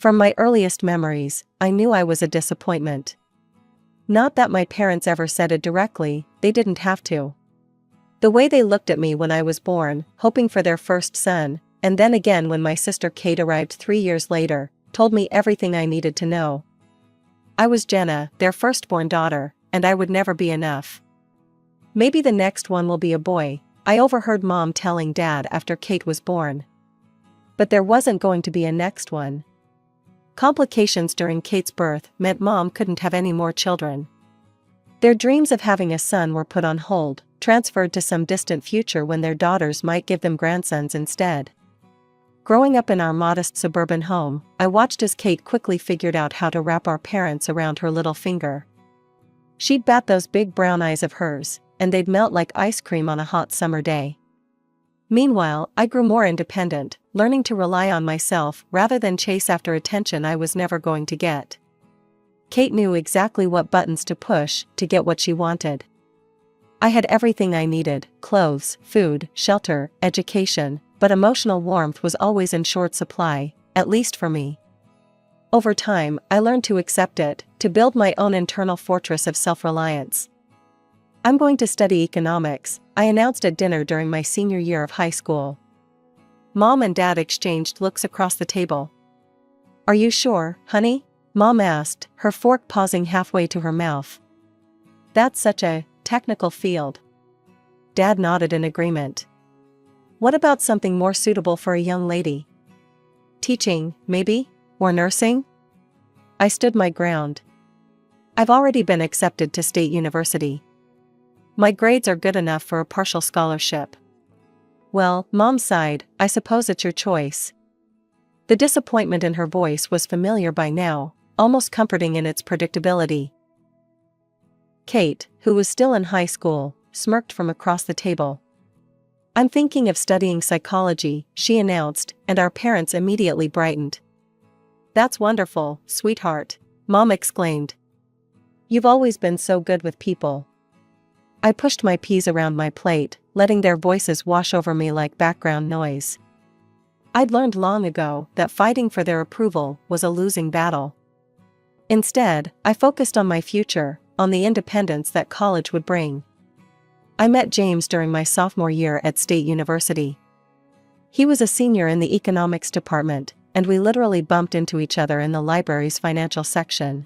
From my earliest memories, I knew I was a disappointment. Not that my parents ever said it directly, they didn't have to. The way they looked at me when I was born, hoping for their first son, and then again when my sister Kate arrived 3 years later, told me everything I needed to know. I was Jenna, their firstborn daughter, and I would never be enough. Maybe the next one will be a boy, I overheard Mom telling Dad after Kate was born. But there wasn't going to be a next one. Complications during Kate's birth meant Mom couldn't have any more children. Their dreams of having a son were put on hold, transferred to some distant future when their daughters might give them grandsons instead. Growing up in our modest suburban home, I watched as Kate quickly figured out how to wrap our parents around her little finger. She'd bat those big brown eyes of hers, and they'd melt like ice cream on a hot summer day. Meanwhile, I grew more independent, learning to rely on myself rather than chase after attention I was never going to get. Kate knew exactly what buttons to push to get what she wanted. I had everything I needed: clothes, food, shelter, education, but emotional warmth was always in short supply, at least for me. Over time, I learned to accept it, to build my own internal fortress of self-reliance. I'm going to study economics, I announced at dinner during my senior year of high school. Mom and Dad exchanged looks across the table. Are you sure, honey? Mom asked, her fork pausing halfway to her mouth. That's such a technical field. Dad nodded in agreement. What about something more suitable for a young lady? Teaching, maybe? Or nursing? I stood my ground. I've already been accepted to State University. My grades are good enough for a partial scholarship. Well, Mom sighed, I suppose it's your choice. The disappointment in her voice was familiar by now, almost comforting in its predictability. Kate, who was still in high school, smirked from across the table. I'm thinking of studying psychology, she announced, and our parents immediately brightened. That's wonderful, sweetheart, Mom exclaimed. You've always been so good with people. I pushed my peas around my plate, letting their voices wash over me like background noise. I'd learned long ago that fighting for their approval was a losing battle. Instead, I focused on my future, on the independence that college would bring. I met James during my sophomore year at State University. He was a senior in the economics department, and we literally bumped into each other in the library's financial section.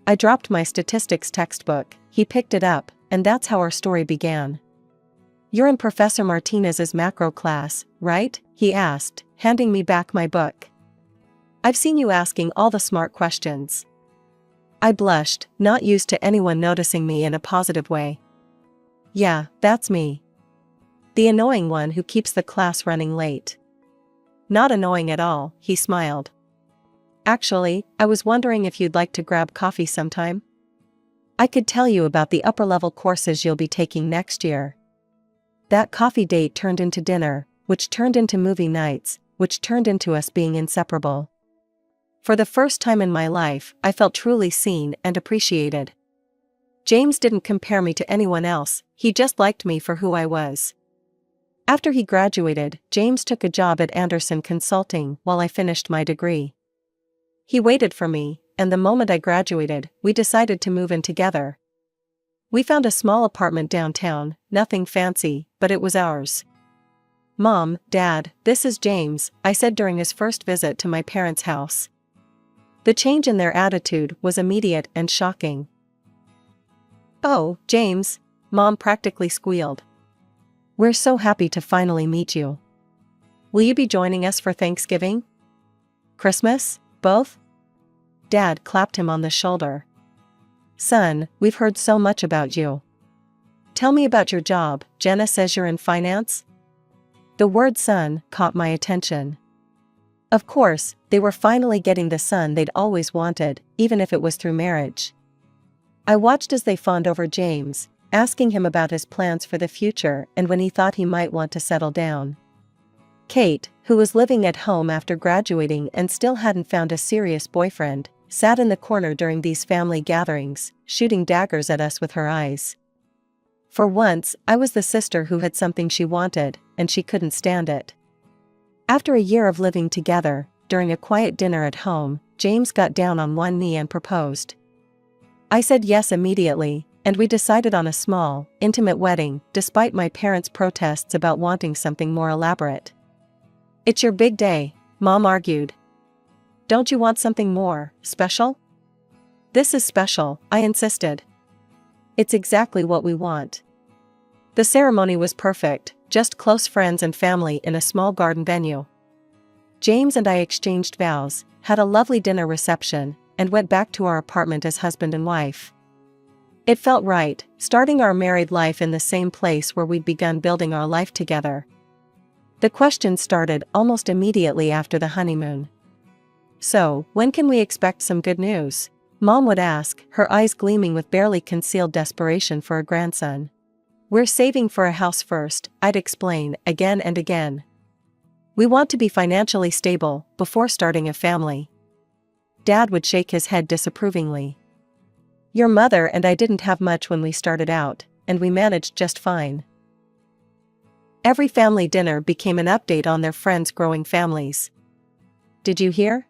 I dropped my statistics textbook, he picked it up, and that's how our story began. You're in Professor Martinez's macro class, right? He asked, handing me back my book. I've seen you asking all the smart questions. I blushed, not used to anyone noticing me in a positive way. Yeah, that's me. The annoying one who keeps the class running late. Not annoying at all, he smiled. Actually, I was wondering if you'd like to grab coffee sometime? I could tell you about the upper-level courses you'll be taking next year. That coffee date turned into dinner, which turned into movie nights, which turned into us being inseparable. For the first time in my life, I felt truly seen and appreciated. James didn't compare me to anyone else, he just liked me for who I was. After he graduated, James took a job at Anderson Consulting while I finished my degree. He waited for me, and the moment I graduated, we decided to move in together. We found a small apartment downtown, nothing fancy, but it was ours. Mom, Dad, this is James, I said during his first visit to my parents' house. The change in their attitude was immediate and shocking. Oh, James, Mom practically squealed. We're so happy to finally meet you. Will you be joining us for Thanksgiving? Christmas, both? Dad clapped him on the shoulder. Son, we've heard so much about you. Tell me about your job. Jenna says you're in finance? The word son caught my attention. Of course, they were finally getting the son they'd always wanted, even if it was through marriage. I watched as they fawned over James, asking him about his plans for the future and when he thought he might want to settle down. Kate, who was living at home after graduating and still hadn't found a serious boyfriend, sat in the corner during these family gatherings, shooting daggers at us with her eyes. For once, I was the sister who had something she wanted, and she couldn't stand it. After a year of living together, during a quiet dinner at home, James got down on one knee and proposed. I said yes immediately, and we decided on a small, intimate wedding, despite my parents' protests about wanting something more elaborate. "It's your big day," Mom argued. "Don't you want something more special?" "This is special," I insisted. "It's exactly what we want." The ceremony was perfect, just close friends and family in a small garden venue. James and I exchanged vows, had a lovely dinner reception, and went back to our apartment as husband and wife. It felt right, starting our married life in the same place where we'd begun building our life together. The questions started almost immediately after the honeymoon. "So, when can we expect some good news?" Mom would ask, her eyes gleaming with barely concealed desperation for a grandson. "We're saving for a house first," I'd explain, again and again. "We want to be financially stable before starting a family." Dad would shake his head disapprovingly. "Your mother and I didn't have much when we started out, and we managed just fine." Every family dinner became an update on their friends' growing families. "Did you hear?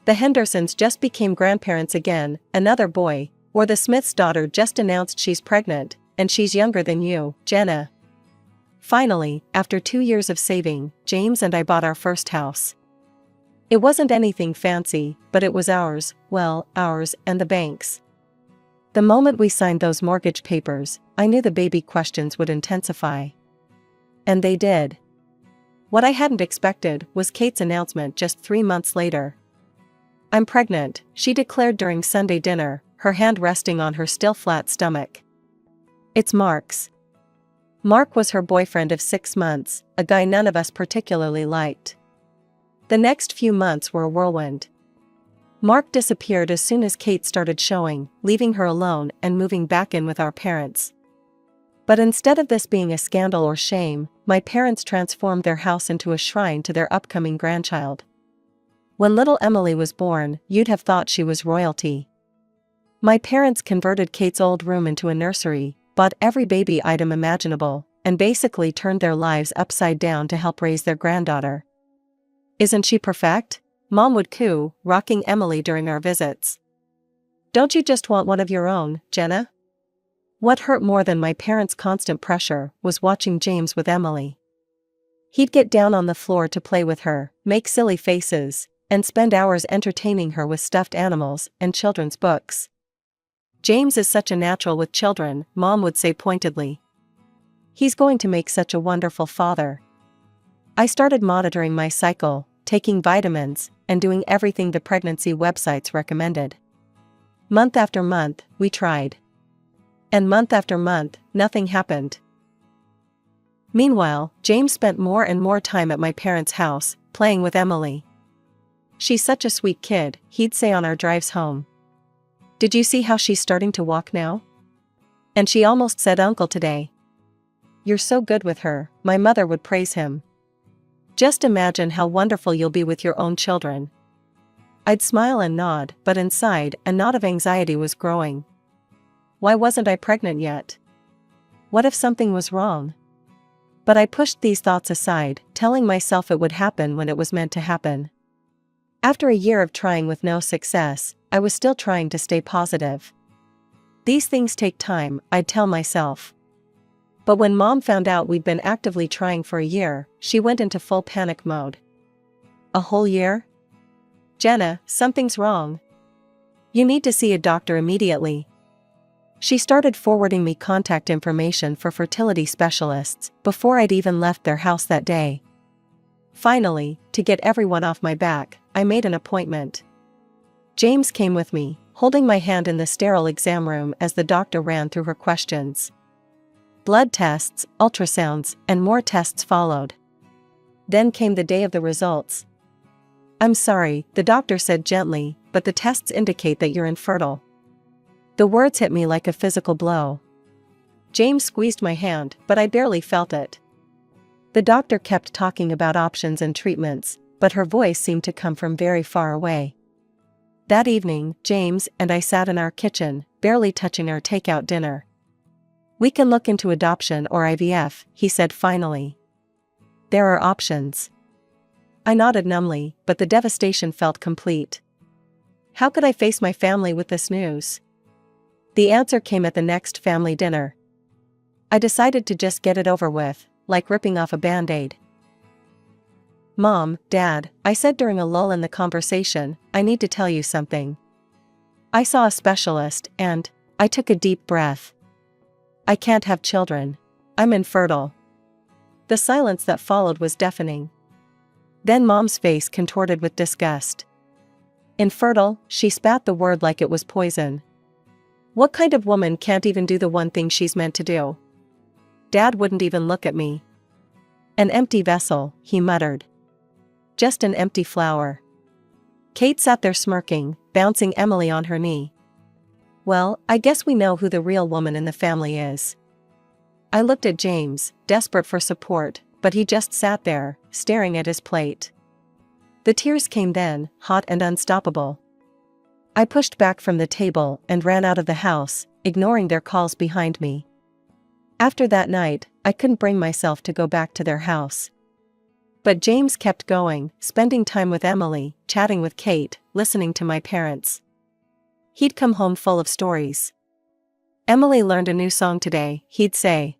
The Hendersons just became grandparents again, another boy," or "the Smith's daughter just announced she's pregnant, and she's younger than you, Jenna." Finally, after 2 years of saving, James and I bought our first house. It wasn't anything fancy, but it was ours, well, ours and the bank's. The moment we signed those mortgage papers, I knew the baby questions would intensify. And they did. What I hadn't expected was Kate's announcement just 3 months later. "I'm pregnant," she declared during Sunday dinner, her hand resting on her still flat stomach. "It's Mark's." Mark was her boyfriend of 6 months, a guy none of us particularly liked. The next few months were a whirlwind. Mark disappeared as soon as Kate started showing, leaving her alone and moving back in with our parents. But instead of this being a scandal or shame, my parents transformed their house into a shrine to their upcoming grandchild. When little Emily was born, you'd have thought she was royalty. My parents converted Kate's old room into a nursery, bought every baby item imaginable, and basically turned their lives upside down to help raise their granddaughter. "Isn't she perfect?" Mom would coo, rocking Emily during our visits. "Don't you just want one of your own, Jenna?" What hurt more than my parents' constant pressure was watching James with Emily. He'd get down on the floor to play with her, make silly faces, and spend hours entertaining her with stuffed animals and children's books. "James is such a natural with children," Mom would say pointedly. "He's going to make such a wonderful father." I started monitoring my cycle, taking vitamins, and doing everything the pregnancy websites recommended. Month after month, we tried. And month after month, nothing happened. Meanwhile, James spent more and more time at my parents' house, playing with Emily. "She's such a sweet kid," he'd say on our drives home. "Did you see how she's starting to walk now? And she almost said uncle today." "You're so good with her," my mother would praise him. "Just imagine how wonderful you'll be with your own children." I'd smile and nod, but inside, a knot of anxiety was growing. Why wasn't I pregnant yet? What if something was wrong? But I pushed these thoughts aside, telling myself it would happen when it was meant to happen. After a year of trying with no success, I was still trying to stay positive. These things take time, I'd tell myself. But when Mom found out we'd been actively trying for a year, she went into full panic mode. "A whole year? Jenna, something's wrong. You need to see a doctor immediately." She started forwarding me contact information for fertility specialists before I'd even left their house that day. Finally, to get everyone off my back, I made an appointment. James came with me, holding my hand in the sterile exam room as the doctor ran through her questions. Blood tests, ultrasounds, and more tests followed. Then came the day of the results. "I'm sorry," the doctor said gently, "but the tests indicate that you're infertile." The words hit me like a physical blow. James squeezed my hand, but I barely felt it. The doctor kept talking about options and treatments, but her voice seemed to come from very far away. That evening, James and I sat in our kitchen, barely touching our takeout dinner. "We can look into adoption or IVF," he said finally. "There are options." I nodded numbly, but the devastation felt complete. How could I face my family with this news? The answer came at the next family dinner. I decided to just get it over with, like ripping off a band-aid. "Mom, Dad," I said during a lull in the conversation, "I need to tell you something. I saw a specialist and..." I took a deep breath. "I can't have children. I'm infertile." The silence that followed was deafening. Then Mom's face contorted with disgust. "Infertile?" She spat the word like it was poison. "What kind of woman can't even do the one thing she's meant to do?" Dad wouldn't even look at me. "An empty vessel," he muttered. "Just an empty flower." Kate sat there smirking, bouncing Emily on her knee. "Well, I guess we know who the real woman in the family is." I looked at James, desperate for support, but he just sat there, staring at his plate. The tears came then, hot and unstoppable. I pushed back from the table and ran out of the house, ignoring their calls behind me. After that night, I couldn't bring myself to go back to their house. But James kept going, spending time with Emily, chatting with Kate, listening to my parents. He'd come home full of stories. "Emily learned a new song today," he'd say.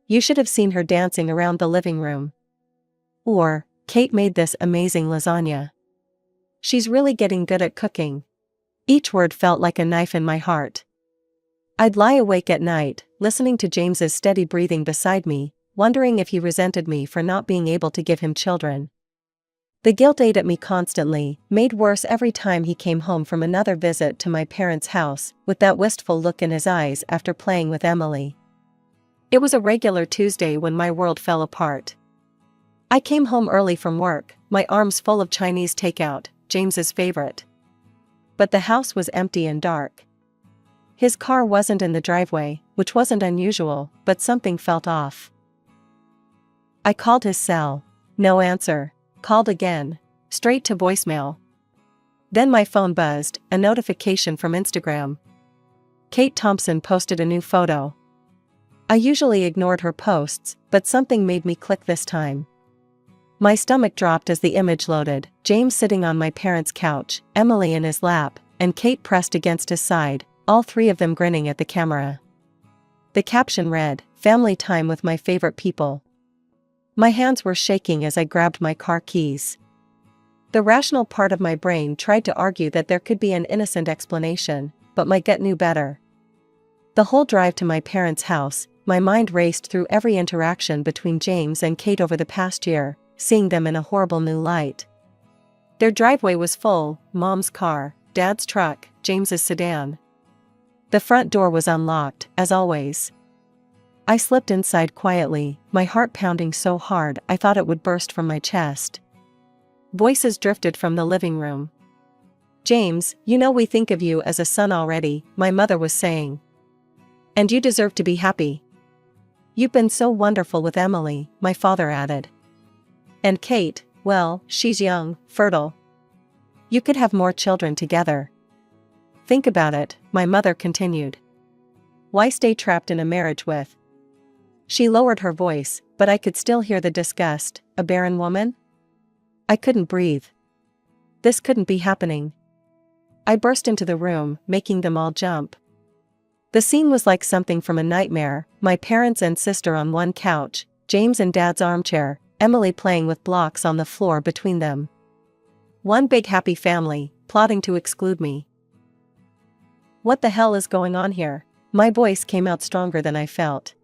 "You should have seen her dancing around the living room." Or, "Kate made this amazing lasagna. She's really getting good at cooking." Each word felt like a knife in my heart. I'd lie awake at night, listening to James's steady breathing beside me, wondering if he resented me for not being able to give him children. The guilt ate at me constantly, made worse every time he came home from another visit to my parents' house, with that wistful look in his eyes after playing with Emily. It was a regular Tuesday when my world fell apart. I came home early from work, my arms full of Chinese takeout, James's favorite. But the house was empty and dark. His car wasn't in the driveway, which wasn't unusual, but something felt off. I called his cell. No answer. Called again. Straight to voicemail. Then my phone buzzed, a notification from Instagram. Kate Thompson posted a new photo. I usually ignored her posts, but something made me click this time. My stomach dropped as the image loaded, James sitting on my parents' couch, Emily in his lap, and Kate pressed against his side, all three of them grinning at the camera. The caption read, "Family time with my favorite people." My hands were shaking as I grabbed my car keys. The rational part of my brain tried to argue that there could be an innocent explanation, but my gut knew better. The whole drive to my parents' house, my mind raced through every interaction between James and Kate over the past year, seeing them in a horrible new light. Their driveway was full, Mom's car, Dad's truck, James's sedan. The front door was unlocked, as always. I slipped inside quietly, my heart pounding so hard I thought it would burst from my chest. Voices drifted from the living room. "James, you know we think of you as a son already," my mother was saying. "And you deserve to be happy. You've been so wonderful with Emily," my father added. "And Kate, well, she's young, fertile. You could have more children together. Think about it," my mother continued. "Why stay trapped in a marriage with..." She lowered her voice, but I could still hear the disgust. "A barren woman?" I couldn't breathe. This couldn't be happening. I burst into the room, making them all jump. The scene was like something from a nightmare, my parents and sister on one couch, James in Dad's armchair, Emily playing with blocks on the floor between them. One big happy family, plotting to exclude me. "What the hell is going on here?" My voice came out stronger than I felt.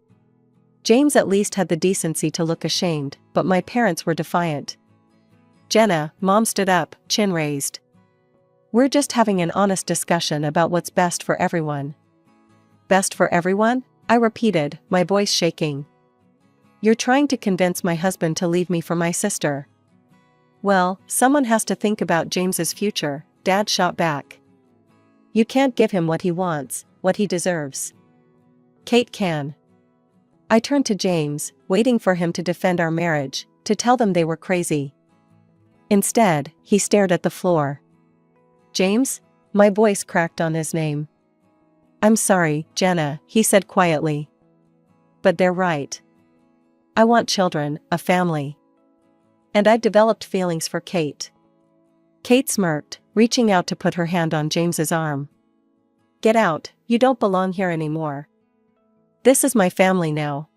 James at least had the decency to look ashamed, but my parents were defiant. "Jenna," Mom stood up, chin raised. "We're just having an honest discussion about what's best for everyone." "Best for everyone?" I repeated, my voice shaking. "You're trying to convince my husband to leave me for my sister." "Well, someone has to think about James's future," Dad shot back. "You can't give him what he wants, what he deserves. Kate can." I turned to James, waiting for him to defend our marriage, to tell them they were crazy. Instead, he stared at the floor. "James?" My voice cracked on his name. "I'm sorry, Jenna," he said quietly. "But they're right. I want children, a family. And I've developed feelings for Kate. Kate smirked, reaching out to put her hand on James's arm. Get out, you don't belong here anymore. This is my family now.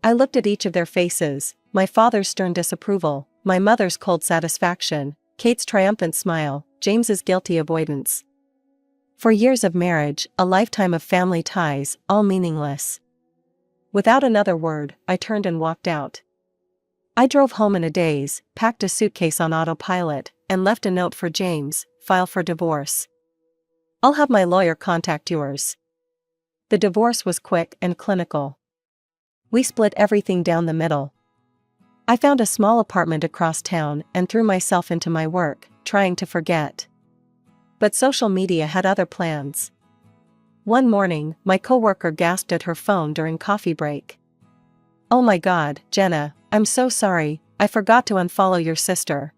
I looked at each of their faces, my father's stern disapproval, my mother's cold satisfaction, Kate's triumphant smile, James's guilty avoidance. 4 years of marriage, a lifetime of family ties, all meaningless. Without another word, I turned and walked out. I drove home in a daze, packed a suitcase on autopilot, and left a note for James, file for divorce. I'll have my lawyer contact yours. The divorce was quick and clinical. We split everything down the middle. I found a small apartment across town and threw myself into my work, trying to forget. But social media had other plans. One morning, my coworker gasped at her phone during coffee break. "Oh my God, Jenna, I'm so sorry, I forgot to unfollow your sister."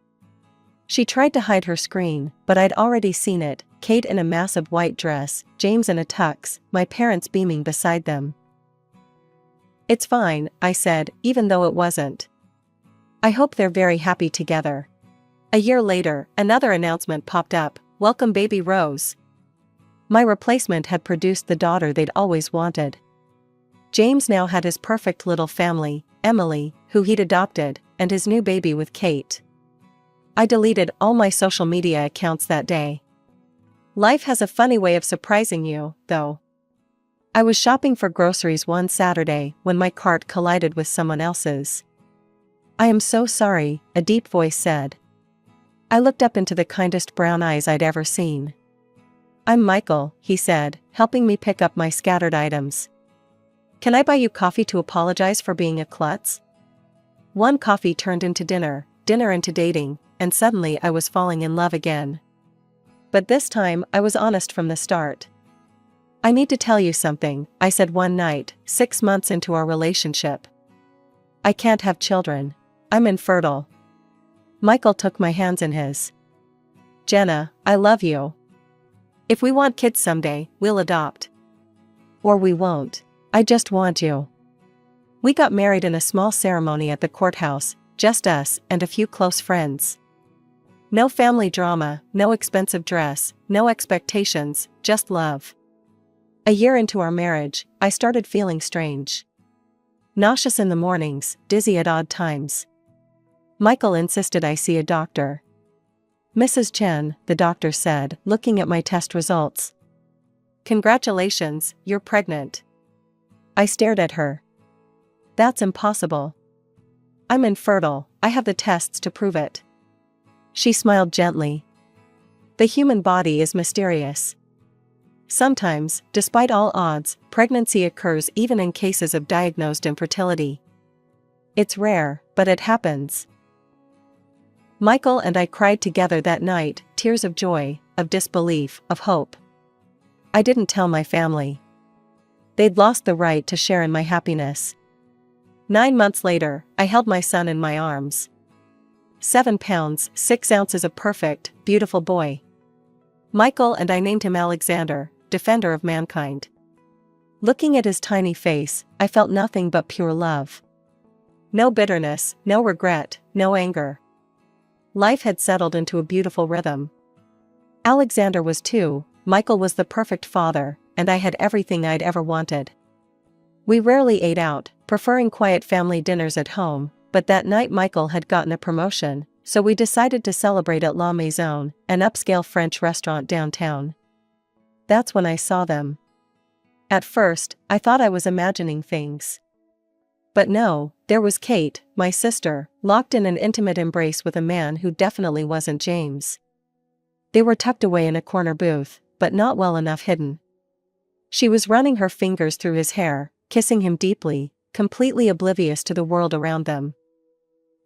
She tried to hide her screen, but I'd already seen it, Kate in a massive white dress, James in a tux, my parents beaming beside them. "It's fine," I said, even though it wasn't. "I hope they're very happy together." A year later, another announcement popped up, "Welcome baby Rose." My replacement had produced the daughter they'd always wanted. James now had his perfect little family, Emily, who he'd adopted, and his new baby with Kate. I deleted all my social media accounts that day. Life has a funny way of surprising you, though. I was shopping for groceries one Saturday when my cart collided with someone else's. "I am so sorry," a deep voice said. I looked up into the kindest brown eyes I'd ever seen. "I'm Michael," he said, helping me pick up my scattered items. "Can I buy you coffee to apologize for being a klutz?" One coffee turned into dinner, dinner into dating, and suddenly I was falling in love again. But this time I was honest from the start. "I need to tell you something," I said one night, 6 months into our relationship. "I can't have children. I'm infertile." Michael took my hands in his. "Jenna, I love you. If we want kids someday, we'll adopt. Or we won't. I just want you." We got married in a small ceremony at the courthouse, just us and a few close friends. No family drama, no expensive dress, no expectations, just love. A year into our marriage, I started feeling strange. Nauseous in the mornings, dizzy at odd times. Michael insisted I see a doctor. "Mrs. Chen," the doctor said, looking at my test results. "Congratulations, you're pregnant." I stared at her. "That's impossible. I'm infertile, I have the tests to prove it." She smiled gently. "The human body is mysterious. Sometimes, despite all odds, pregnancy occurs even in cases of diagnosed infertility. It's rare, but it happens." Michael and I cried together that night, tears of joy, of disbelief, of hope. I didn't tell my family. They'd lost the right to share in my happiness. 9 months later, I held my son in my arms. 7 pounds, 6 ounces of perfect, beautiful boy. Michael and I named him Alexander, defender of mankind. Looking at his tiny face, I felt nothing but pure love. No bitterness, no regret, no anger. Life had settled into a beautiful rhythm. Alexander was 2, Michael was the perfect father, and I had everything I'd ever wanted. We rarely ate out, preferring quiet family dinners at home, but that night Michael had gotten a promotion, so we decided to celebrate at La Maison, an upscale French restaurant downtown. That's when I saw them. At first, I thought I was imagining things. But no, there was Kate, my sister, locked in an intimate embrace with a man who definitely wasn't James. They were tucked away in a corner booth, but not well enough hidden. She was running her fingers through his hair, kissing him deeply, completely oblivious to the world around them.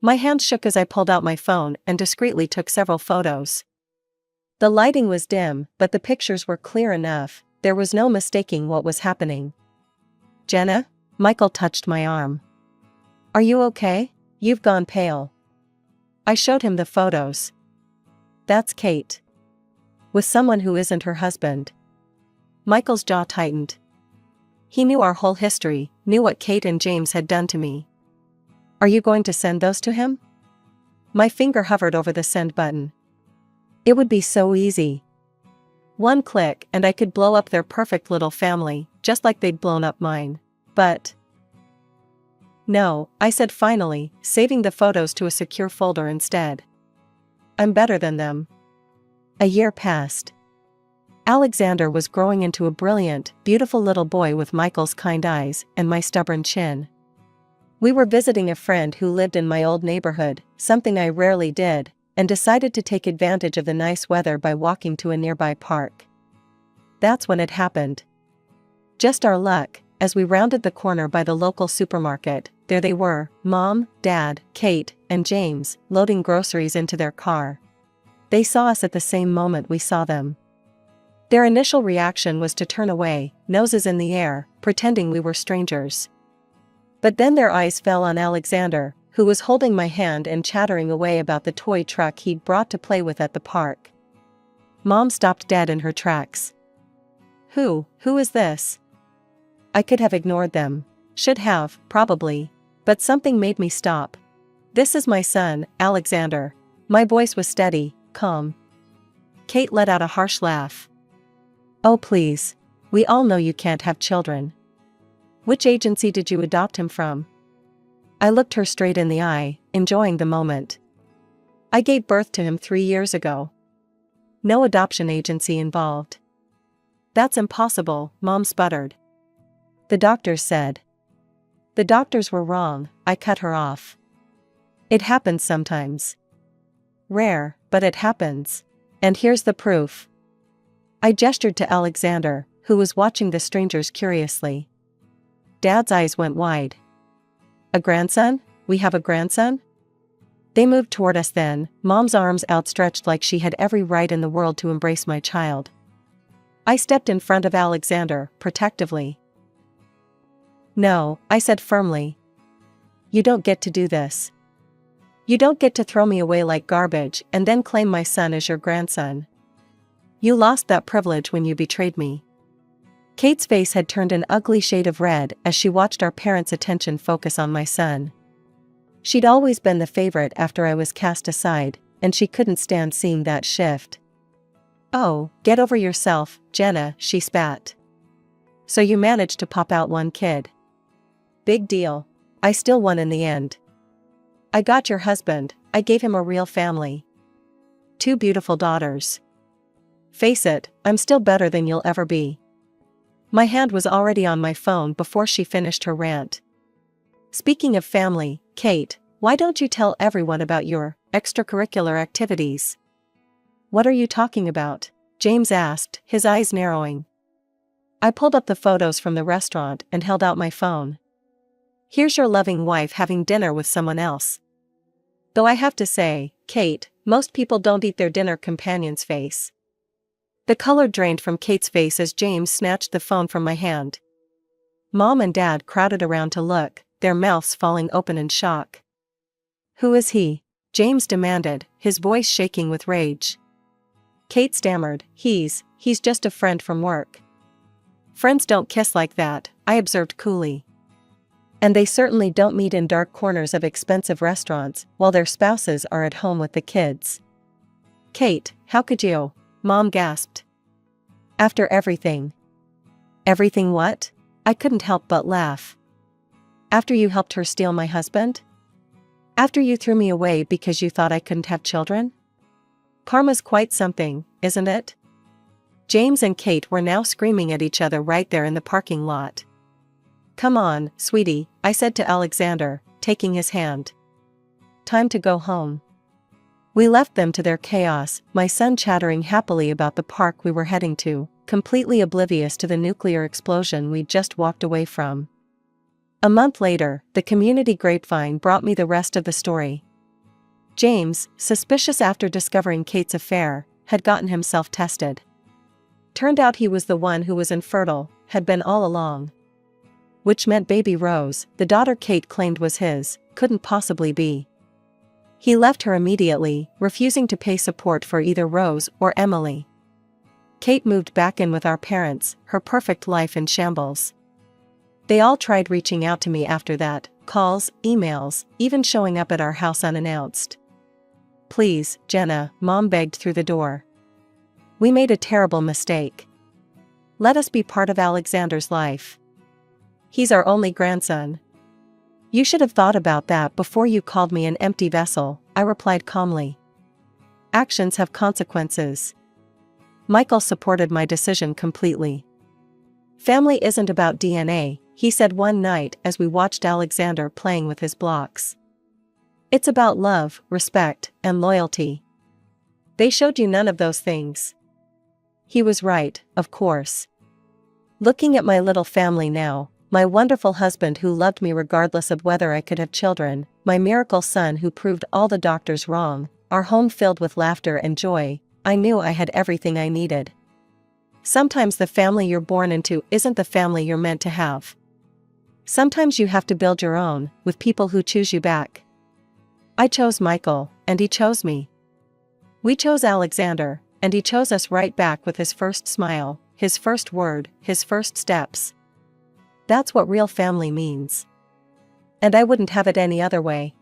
My hands shook as I pulled out my phone and discreetly took several photos. The lighting was dim, but the pictures were clear enough, there was no mistaking what was happening. "Jenna?" Michael touched my arm. "Are you okay? You've gone pale." I showed him the photos. "That's Kate. With someone who isn't her husband." Michael's jaw tightened. He knew our whole history, knew what Kate and James had done to me. "Are you going to send those to him?" My finger hovered over the send button. It would be so easy. One click and I could blow up their perfect little family, just like they'd blown up mine. But no, I said finally, saving the photos to a secure folder instead. I'm better than them. A year passed. Alexander was growing into a brilliant, beautiful little boy with Michael's kind eyes and my stubborn chin. We were visiting a friend who lived in my old neighborhood, something I rarely did, and decided to take advantage of the nice weather by walking to a nearby park. That's when it happened. Just our luck, as we rounded the corner by the local supermarket, there they were, Mom, Dad, Kate, and James, loading groceries into their car. They saw us at the same moment we saw them. Their initial reaction was to turn away, noses in the air, pretending we were strangers. But then their eyes fell on Alexander, who was holding my hand and chattering away about the toy truck he'd brought to play with at the park. Mom stopped dead in her tracks. Who is this? I could have ignored them. Should have, probably. But something made me stop. This is my son, Alexander. My voice was steady, calm. Kate let out a harsh laugh. Oh please. We all know you can't have children. Which agency did you adopt him from? I looked her straight in the eye, enjoying the moment. I gave birth to him 3 years ago. No adoption agency involved. That's impossible, Mom sputtered. The doctors said. The doctors were wrong, I cut her off. It happens sometimes. Rare, but it happens. And here's the proof. I gestured to Alexander, who was watching the strangers curiously. Dad's eyes went wide. A grandson? We have a grandson? They moved toward us then, Mom's arms outstretched like she had every right in the world to embrace my child. I stepped in front of Alexander, protectively. No, I said firmly. You don't get to do this. You don't get to throw me away like garbage and then claim my son as your grandson. You lost that privilege when you betrayed me. Kate's face had turned an ugly shade of red as she watched our parents' attention focus on my son. She'd always been the favorite after I was cast aside, and she couldn't stand seeing that shift. Oh, get over yourself, Jenna, she spat. So you managed to pop out one kid. Big deal. I still won in the end. I got your husband, I gave him a real family. 2 beautiful daughters. Face it, I'm still better than you'll ever be. My hand was already on my phone before she finished her rant. Speaking of family, Kate, why don't you tell everyone about your extracurricular activities? What are you talking about? James asked, his eyes narrowing. I pulled up the photos from the restaurant and held out my phone. Here's your loving wife having dinner with someone else. Though I have to say, Kate, most people don't eat their dinner companion's face. The color drained from Kate's face as James snatched the phone from my hand. Mom and Dad crowded around to look, their mouths falling open in shock. Who is he? James demanded, his voice shaking with rage. Kate stammered, he's just a friend from work. Friends don't kiss like that, I observed coolly. And they certainly don't meet in dark corners of expensive restaurants while their spouses are at home with the kids. Kate, how could you? Mom gasped. After everything. Everything what? I couldn't help but laugh. After you helped her steal my husband? After you threw me away because you thought I couldn't have children? Karma's quite something, isn't it? James and Kate were now screaming at each other right there in the parking lot. Come on, sweetie, I said to Alexander, taking his hand. Time to go home. We left them to their chaos, my son chattering happily about the park we were heading to, completely oblivious to the nuclear explosion we'd just walked away from. A month later, the community grapevine brought me the rest of the story. James, suspicious after discovering Kate's affair, had gotten himself tested. Turned out he was the one who was infertile, had been all along. Which meant baby Rose, the daughter Kate claimed was his, couldn't possibly be. He left her immediately, refusing to pay support for either Rose or Emily. Kate moved back in with our parents, her perfect life in shambles. They all tried reaching out to me after that, calls, emails, even showing up at our house unannounced. Please, Jenna, Mom begged through the door. We made a terrible mistake. Let us be part of Alexander's life. He's our only grandson. You should have thought about that before you called me an empty vessel, I replied calmly. Actions have consequences. Michael supported my decision completely. Family isn't about DNA, he said one night as we watched Alexander playing with his blocks. It's about love, respect, and loyalty. They showed you none of those things. He was right, of course. Looking at my little family now, my wonderful husband who loved me regardless of whether I could have children, my miracle son who proved all the doctors wrong, our home filled with laughter and joy, I knew I had everything I needed. Sometimes the family you're born into isn't the family you're meant to have. Sometimes you have to build your own, with people who choose you back. I chose Michael, and he chose me. We chose Alexander, and he chose us right back with his first smile, his first word, his first steps. That's what real family means. And I wouldn't have it any other way.